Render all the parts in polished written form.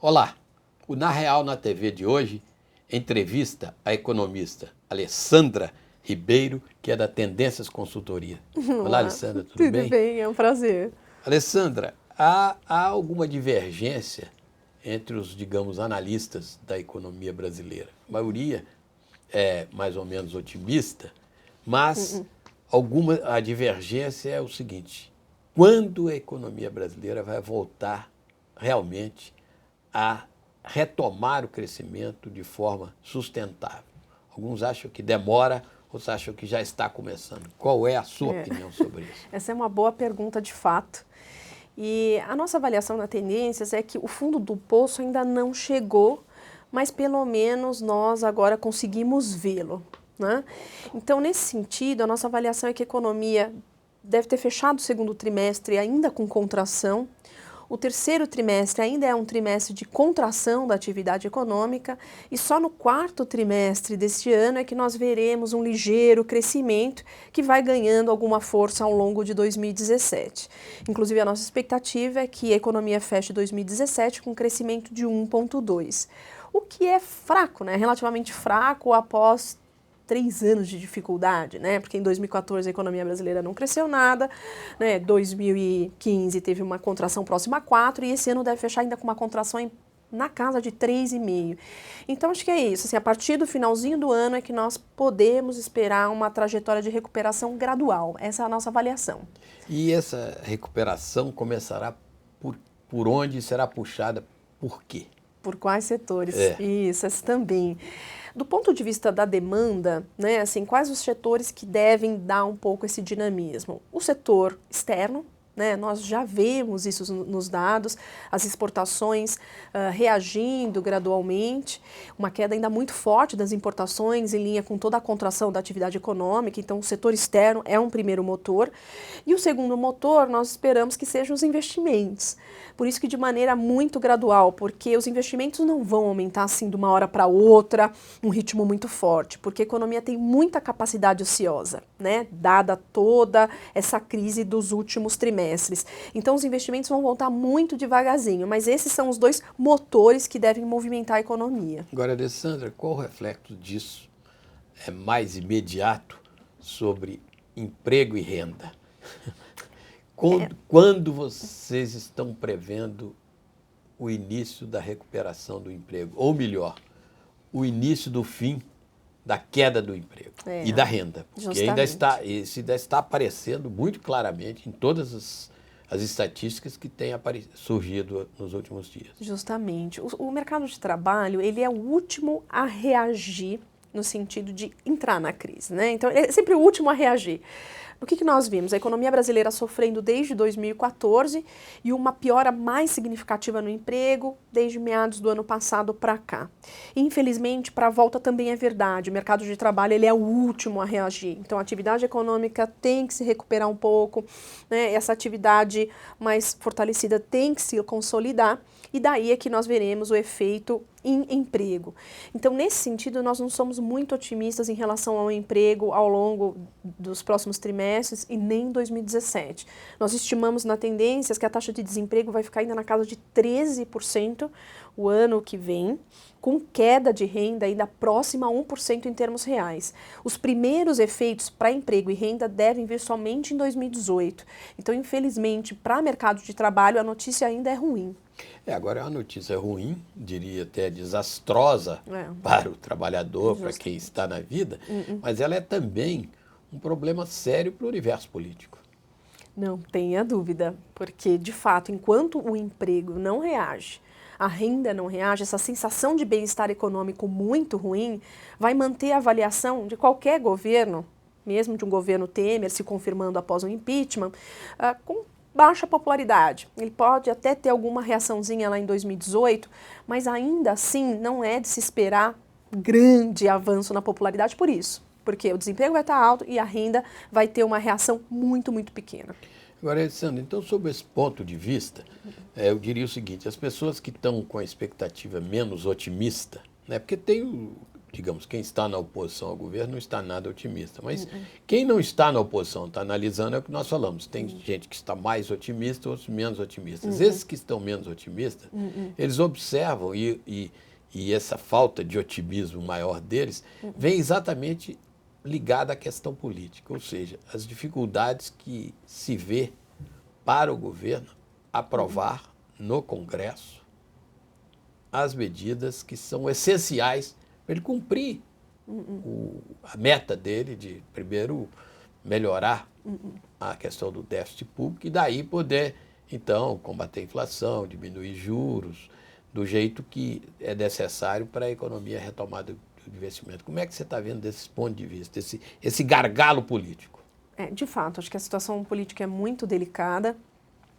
Olá, o Na Real na TV de hoje entrevista a economista Alessandra Ribeiro, que é da Tendências Consultoria. Olá, Alessandra, tudo bem? Tudo bem, é um prazer. Alessandra, há alguma divergência entre os, digamos, analistas da economia brasileira? A maioria é mais ou menos otimista, mas a divergência é o seguinte: quando a economia brasileira vai voltar realmente a retomar o crescimento de forma sustentável? Alguns acham que demora, outros acham que já está começando. Qual é a sua opinião sobre isso? Essa é uma boa pergunta de fato. E a nossa avaliação na Tendências é que o fundo do poço ainda não chegou, mas pelo menos nós agora conseguimos vê-lo, né? Então, nesse sentido, a nossa avaliação é que a economia deve ter fechado o segundo trimestre ainda com contração. O terceiro trimestre ainda é um trimestre de contração da atividade econômica e só no quarto trimestre deste ano é que nós veremos um ligeiro crescimento que vai ganhando alguma força ao longo de 2017. Inclusive, a nossa expectativa é que a economia feche 2017 com um crescimento de 1,2%. O que é fraco, né? Relativamente fraco após 3 anos de dificuldade, né? Porque em 2014 a economia brasileira não cresceu nada, né? 2015 teve uma contração próxima a 4 e esse ano deve fechar ainda com uma contração na casa de 3,5. Então acho que é isso, assim, a partir do finalzinho do ano é que nós podemos esperar uma trajetória de recuperação gradual. Essa é a nossa avaliação. E essa recuperação começará por onde será puxada? Por quê? Por quais setores? Isso, essa também. Do ponto de vista da demanda, né, assim, quais os setores que devem dar um pouco esse dinamismo? O setor externo, né, nós já vemos isso nos dados, as exportações reagindo gradualmente, uma queda ainda muito forte das importações em linha com toda a contração da atividade econômica, então o setor externo é um primeiro motor. E o segundo motor nós esperamos que sejam os investimentos. Por isso que de maneira muito gradual, porque os investimentos não vão aumentar assim de uma hora para outra, um ritmo muito forte, porque a economia tem muita capacidade ociosa, né, dada toda essa crise dos últimos trimestres. Então os investimentos vão voltar muito devagarzinho, mas esses são os dois motores que devem movimentar a economia. Agora, Alessandra, qual o reflexo disso mais imediato sobre emprego e renda? Quando vocês estão prevendo o início da recuperação do emprego? Ou melhor, o início do fim da queda do emprego e da renda? Porque isso ainda está aparecendo muito claramente em todas as estatísticas que têm surgido nos últimos dias. Justamente. O mercado de trabalho, ele é o último a reagir no sentido de entrar na crise, né? Então, é sempre o último a reagir. O que nós vimos? A economia brasileira sofrendo desde 2014 e uma piora mais significativa no emprego desde meados do ano passado para cá. Infelizmente, para a volta também é verdade, o mercado de trabalho ele é o último a reagir. Então, a atividade econômica tem que se recuperar um pouco, né? Essa atividade mais fortalecida tem que se consolidar e daí é que nós veremos o efeito em emprego. Então, nesse sentido, nós não somos muito otimistas em relação ao emprego ao longo dos próximos trimestres e nem em 2017. Nós estimamos na Tendências que a taxa de desemprego vai ficar ainda na casa de 13% o ano que vem, com queda de renda ainda próxima a 1% em termos reais. Os primeiros efeitos para emprego e renda devem vir somente em 2018. Então, infelizmente, para o mercado de trabalho, a notícia ainda é ruim. Agora é uma notícia ruim, diria até desastrosa para o trabalhador, para quem está na vida, mas ela é também um problema sério para o universo político. Não tenha dúvida, porque de fato, enquanto o emprego não reage, a renda não reage, essa sensação de bem-estar econômico muito ruim vai manter a avaliação de qualquer governo, mesmo de um governo Temer se confirmando após um impeachment, com baixa popularidade. Ele pode até ter alguma reaçãozinha lá em 2018, mas ainda assim não é de se esperar grande avanço na popularidade por isso. Porque o desemprego vai estar alto e a renda vai ter uma reação muito, muito pequena. Agora, Alessandra, então, sob esse ponto de vista, eu diria o seguinte: as pessoas que estão com a expectativa menos otimista, né, porque tem digamos, quem está na oposição ao governo não está nada otimista. Mas quem não está na oposição, está analisando, é o que nós falamos. Tem gente que está mais otimista, outros menos otimistas. Esses que estão menos otimistas, eles observam e essa falta de otimismo maior deles vem exatamente ligada à questão política, ou seja, as dificuldades que se vê para o governo aprovar no Congresso as medidas que são essenciais para ele cumprir a meta dele de, primeiro, melhorar a questão do déficit público e daí poder, então, combater a inflação, diminuir juros, do jeito que é necessário para a economia retomada do investimento. Como é que você está vendo desse ponto de vista, esse gargalo político? De fato, acho que a situação política é muito delicada.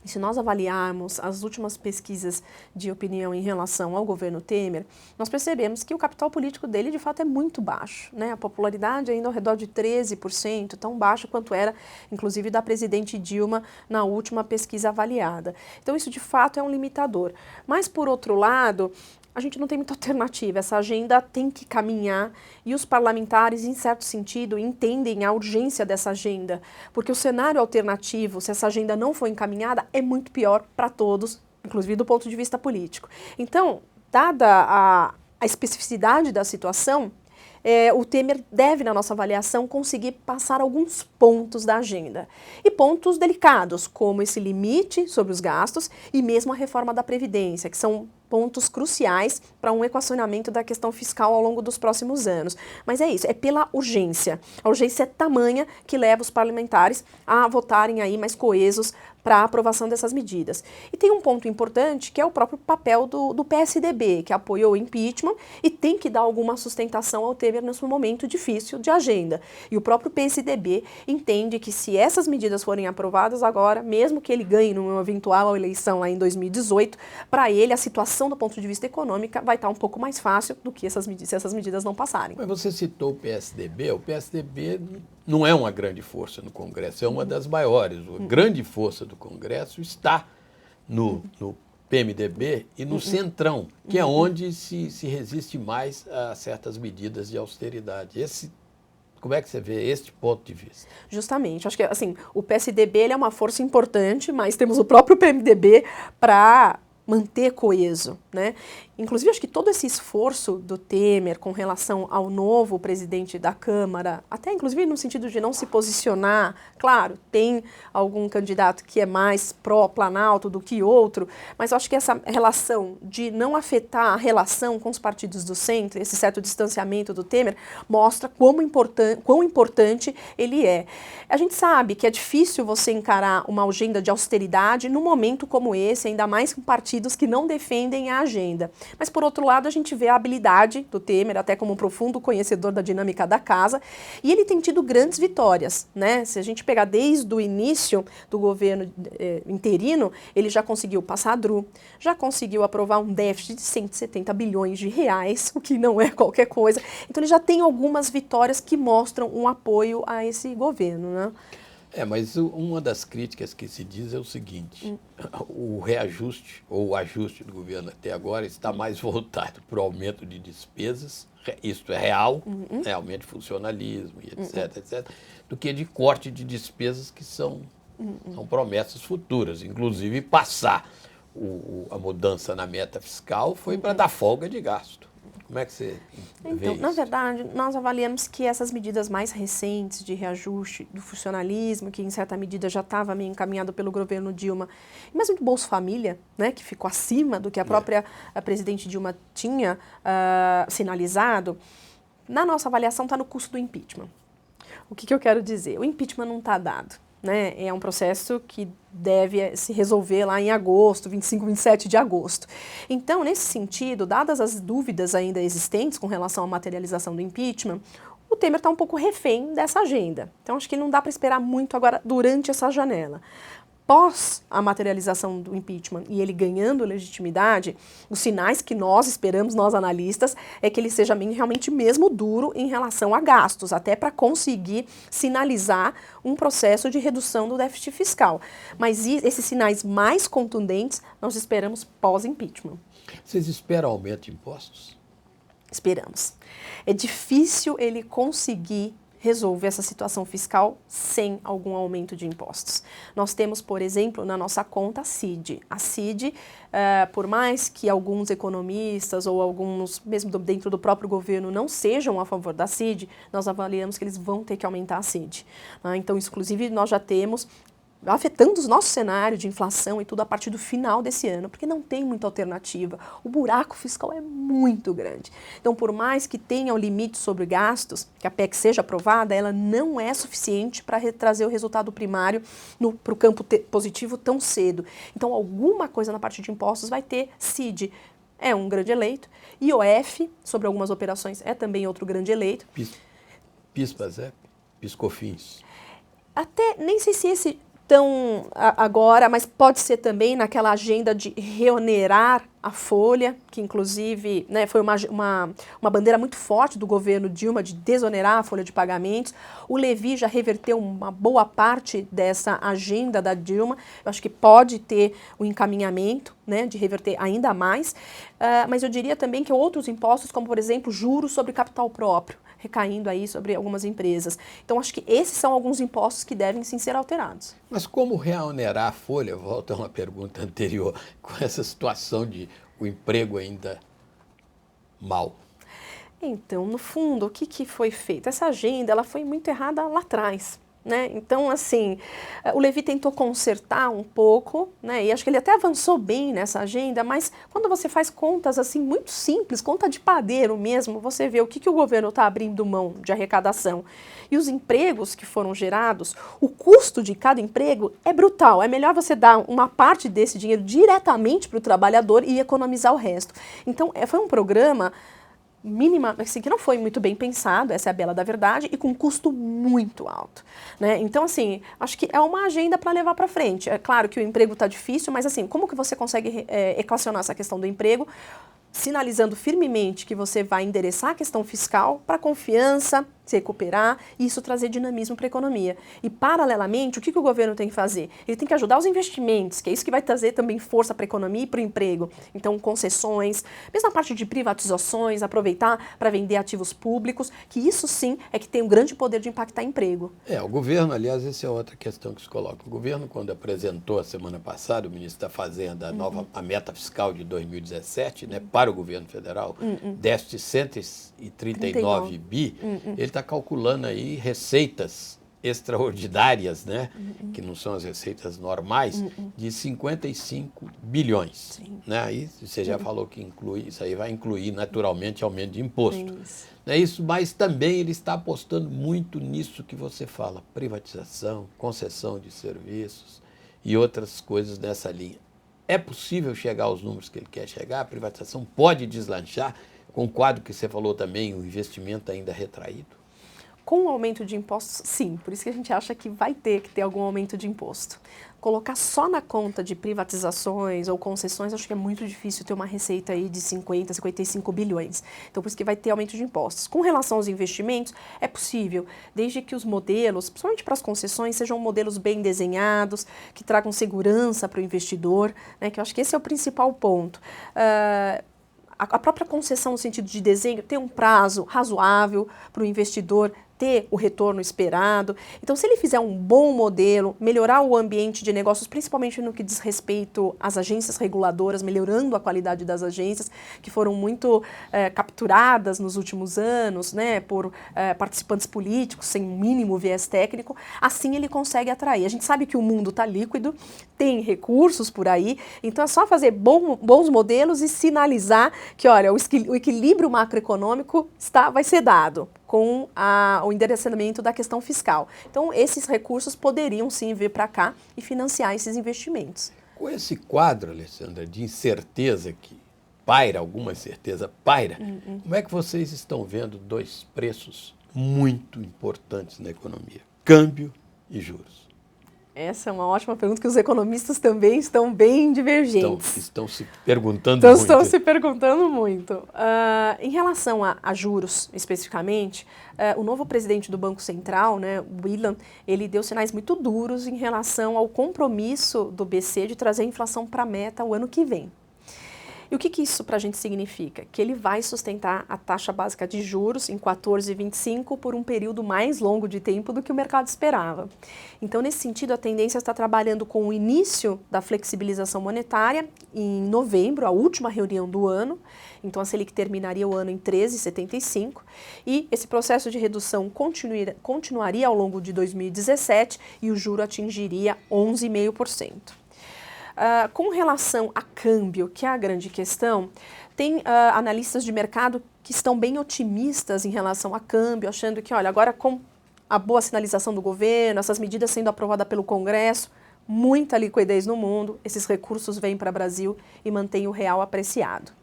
E se nós avaliarmos as últimas pesquisas de opinião em relação ao governo Temer, nós percebemos que o capital político dele, de fato, é muito baixo, né? A popularidade ainda ao redor de 13%, tão baixa quanto era, inclusive, da presidente Dilma na última pesquisa avaliada. Então, isso, de fato, é um limitador. Mas, por outro lado, a gente não tem muita alternativa, essa agenda tem que caminhar e os parlamentares, em certo sentido, entendem a urgência dessa agenda, porque o cenário alternativo, se essa agenda não for encaminhada, é muito pior para todos, inclusive do ponto de vista político. Então, dada a especificidade da situação, o Temer deve, na nossa avaliação, conseguir passar alguns pontos da agenda. E pontos delicados, como esse limite sobre os gastos e mesmo a reforma da Previdência, que são pontos cruciais para um equacionamento da questão fiscal ao longo dos próximos anos. Mas é isso, é pela urgência. A urgência é tamanha que leva os parlamentares a votarem aí mais coesos para a aprovação dessas medidas. E tem um ponto importante que é o próprio papel do PSDB, que apoiou o impeachment e tem que dar alguma sustentação ao Temer nesse momento difícil de agenda. E o próprio PSDB entende que se essas medidas forem aprovadas agora, mesmo que ele ganhe numa eventual eleição lá em 2018, para ele a situação do ponto de vista econômico vai estar um pouco mais fácil do que se essas medidas não passarem. Mas você citou o PSDB não é uma grande força no Congresso, é uma das maiores. A grande força do Congresso está no PMDB e no Centrão, que é onde se resiste mais a certas medidas de austeridade. Como é que você vê este ponto de vista? Justamente, acho que assim, o PSDB ele é uma força importante, mas temos o próprio PMDB para manter coeso, né? Inclusive, acho que todo esse esforço do Temer com relação ao novo presidente da Câmara, até inclusive no sentido de não se posicionar, claro, tem algum candidato que é mais pró-Planalto do que outro, mas eu acho que essa relação de não afetar a relação com os partidos do centro, esse certo distanciamento do Temer, mostra quão importante ele é. A gente sabe que é difícil você encarar uma agenda de austeridade num momento como esse, ainda mais com partidos que não defendem a agenda. Mas, por outro lado, a gente vê a habilidade do Temer, até como um profundo conhecedor da dinâmica da casa, e ele tem tido grandes vitórias, né? Se a gente pegar desde o início do governo interino, ele já conseguiu passar a DRU, já conseguiu aprovar um déficit de 170 bilhões de reais, o que não é qualquer coisa. Então, ele já tem algumas vitórias que mostram um apoio a esse governo, né? Mas uma das críticas que se diz é o seguinte, o reajuste ou o ajuste do governo até agora está mais voltado para o aumento de despesas, isto é real, aumento de funcionalismo, e etc., do que de corte de despesas que são promessas futuras. Inclusive, passar a mudança na meta fiscal foi para dar folga de gasto. Como é que você vê isso? Na verdade, nós avaliamos que essas medidas mais recentes de reajuste do funcionalismo, que em certa medida já estava meio encaminhado pelo governo Dilma, e mesmo do Bolsa Família, né, que ficou acima do que a própria presidente Dilma tinha sinalizado, na nossa avaliação está no custo do impeachment. O que eu quero dizer? O impeachment não está dado. Né? É um processo que deve se resolver lá em agosto, 25, 27 de agosto. Então, nesse sentido, dadas as dúvidas ainda existentes com relação à materialização do impeachment, o Temer está um pouco refém dessa agenda. Então, acho que não dá para esperar muito agora durante essa janela. Pós a materialização do impeachment e ele ganhando legitimidade, os sinais que nós esperamos, nós analistas, é que ele seja realmente mesmo duro em relação a gastos, até para conseguir sinalizar um processo de redução do déficit fiscal. Mas esses sinais mais contundentes nós esperamos pós-impeachment. Vocês esperam aumento de impostos? Esperamos. É difícil ele conseguir resolver essa situação fiscal sem algum aumento de impostos. Nós temos, por exemplo, na nossa conta a CID. A CID, por mais que alguns economistas ou alguns, mesmo dentro do próprio governo, não sejam a favor da CID, nós avaliamos que eles vão ter que aumentar a CID. Então, inclusive, nós já temos afetando o nosso cenário de inflação e tudo a partir do final desse ano, porque não tem muita alternativa. O buraco fiscal é muito grande. Então, por mais que tenha o limite sobre gastos, que a PEC seja aprovada, ela não é suficiente para trazer o resultado primário para o campo positivo tão cedo. Então, alguma coisa na parte de impostos vai ter. CID é um grande eleito, IOF, sobre algumas operações, é também outro grande eleito. PIS/PASEP, PIS/COFINS. Até, nem sei se esse tão agora, mas pode ser também naquela agenda de reonerar a folha, que inclusive, né, foi uma bandeira muito forte do governo Dilma de desonerar a folha de pagamentos. O Levi já reverteu uma boa parte dessa agenda da Dilma. Eu acho que pode ter o encaminhamento, né, de reverter ainda mais, mas eu diria também que outros impostos, como por exemplo juros sobre capital próprio, recaindo aí sobre algumas empresas. Então, acho que esses são alguns impostos que devem sim ser alterados. Mas como reonerar a folha? Volto a uma pergunta anterior, com essa situação de o emprego ainda mal. Então, no fundo, o que foi feito? Essa agenda ela foi muito errada lá atrás. Né? Então, assim, o Levi tentou consertar um pouco, né? E acho que ele até avançou bem nessa agenda, mas quando você faz contas assim muito simples, conta de padeiro mesmo, você vê o que o governo está abrindo mão de arrecadação. E os empregos que foram gerados, o custo de cada emprego é brutal. É melhor você dar uma parte desse dinheiro diretamente para o trabalhador e economizar o resto. Então, foi um programa mínima, assim, que não foi muito bem pensado, essa é a bela da verdade, e com custo muito alto, né? Então, assim, acho que é uma agenda para levar para frente. É claro que o emprego está difícil, mas assim, como que você consegue equacionar essa questão do emprego, sinalizando firmemente que você vai endereçar a questão fiscal para a confiança se recuperar e isso trazer dinamismo para a economia. E, paralelamente, o que o governo tem que fazer? Ele tem que ajudar os investimentos, que é isso que vai trazer também força para a economia e para o emprego. Então, concessões, mesmo a parte de privatizações, aproveitar para vender ativos públicos, que isso sim é que tem um grande poder de impactar emprego. O governo, aliás, essa é outra questão que se coloca. O governo, quando apresentou a semana passada, o ministro da Fazenda, a meta fiscal de 2017, né, para o governo federal, déficit 139 bi, ele está calculando aí receitas extraordinárias, né, que não são as receitas normais, de 55 bilhões. Né? Aí você já falou que isso aí vai incluir naturalmente aumento de imposto. É isso, mas também ele está apostando muito nisso que você fala, privatização, concessão de serviços e outras coisas nessa linha. É possível chegar aos números que ele quer chegar? A privatização pode deslanchar? Com o quadro que você falou também, o investimento ainda retraído? Com o aumento de impostos, sim. Por isso que a gente acha que vai ter que ter algum aumento de imposto. Colocar só na conta de privatizações ou concessões, acho que é muito difícil ter uma receita aí de 50, 55 bilhões. Então, por isso que vai ter aumento de impostos. Com relação aos investimentos, é possível, desde que os modelos, principalmente para as concessões, sejam modelos bem desenhados, que tragam segurança para o investidor, né, que eu acho que esse é o principal ponto. A própria concessão no sentido de desenho ter um prazo razoável para o investidor ter o retorno esperado. Então, se ele fizer um bom modelo, melhorar o ambiente de negócios, principalmente no que diz respeito às agências reguladoras, melhorando a qualidade das agências, que foram muito capturadas nos últimos anos, né, por participantes políticos, sem mínimo viés técnico, assim ele consegue atrair. A gente sabe que o mundo está líquido, tem recursos por aí, então é só fazer bons modelos e sinalizar que, olha, o equilíbrio macroeconômico vai ser dado com o endereçamento da questão fiscal. Então, esses recursos poderiam sim vir para cá e financiar esses investimentos. Com esse quadro, Alessandra, de incerteza que paira, alguma certeza paira, como é que vocês estão vendo dois preços muito importantes na economia? Câmbio e juros. Essa é uma ótima pergunta que os economistas também estão bem divergentes. Estão se perguntando muito. Estão se perguntando muito. Em relação a juros, especificamente, o novo presidente do Banco Central, né, o William, ele deu sinais muito duros em relação ao compromisso do BC de trazer a inflação para a meta o ano que vem. E o que isso para a gente significa? Que ele vai sustentar a taxa básica de juros em 14,25 por um período mais longo de tempo do que o mercado esperava. Então, nesse sentido, a tendência está trabalhando com o início da flexibilização monetária em novembro, a última reunião do ano. Então, a Selic terminaria o ano em 13,75 e esse processo de redução continuaria ao longo de 2017 e o juro atingiria 11,5%. Com relação a câmbio, que é a grande questão, tem analistas de mercado que estão bem otimistas em relação a câmbio, achando que, olha, agora com a boa sinalização do governo, essas medidas sendo aprovadas pelo Congresso, muita liquidez no mundo, esses recursos vêm para o Brasil e mantêm o real apreciado.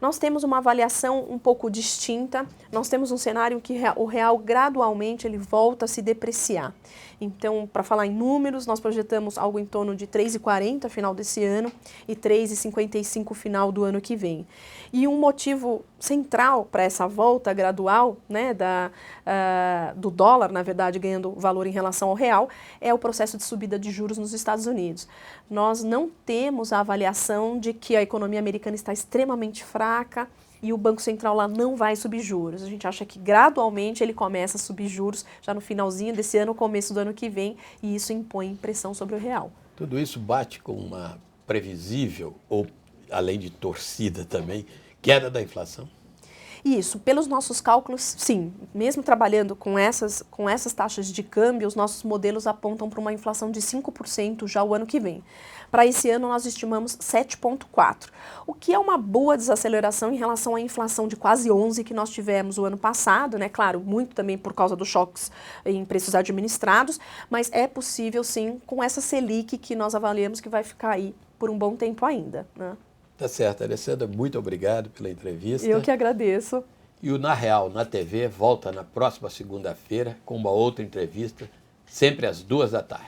Nós temos uma avaliação um pouco distinta, nós temos um cenário em que o real gradualmente ele volta a se depreciar. Então, para falar em números, nós projetamos algo em torno de 3,40 final desse ano e 3,55 final do ano que vem. E um motivo central para essa volta gradual, né, do dólar, na verdade, ganhando valor em relação ao real, é o processo de subida de juros nos Estados Unidos. Nós não temos a avaliação de que a economia americana está extremamente fraca e o Banco Central lá não vai subir juros. A gente acha que gradualmente ele começa a subir juros já no finalzinho desse ano, começo do ano que vem, e isso impõe pressão sobre o real. Tudo isso bate com uma previsível, ou além de torcida também, queda da inflação? Isso, pelos nossos cálculos, sim. Mesmo trabalhando com essas taxas de câmbio, os nossos modelos apontam para uma inflação de 5% já o ano que vem. Para esse ano, nós estimamos 7,4%, o que é uma boa desaceleração em relação à inflação de quase 11% que nós tivemos o ano passado, né? Claro, muito também por causa dos choques em preços administrados, mas é possível, sim, com essa Selic que nós avaliamos que vai ficar aí por um bom tempo ainda, né? Tá certo, Alessandra, muito obrigado pela entrevista. Eu que agradeço. E o Na Real, na TV, volta na próxima segunda-feira com uma outra entrevista, sempre às 14h.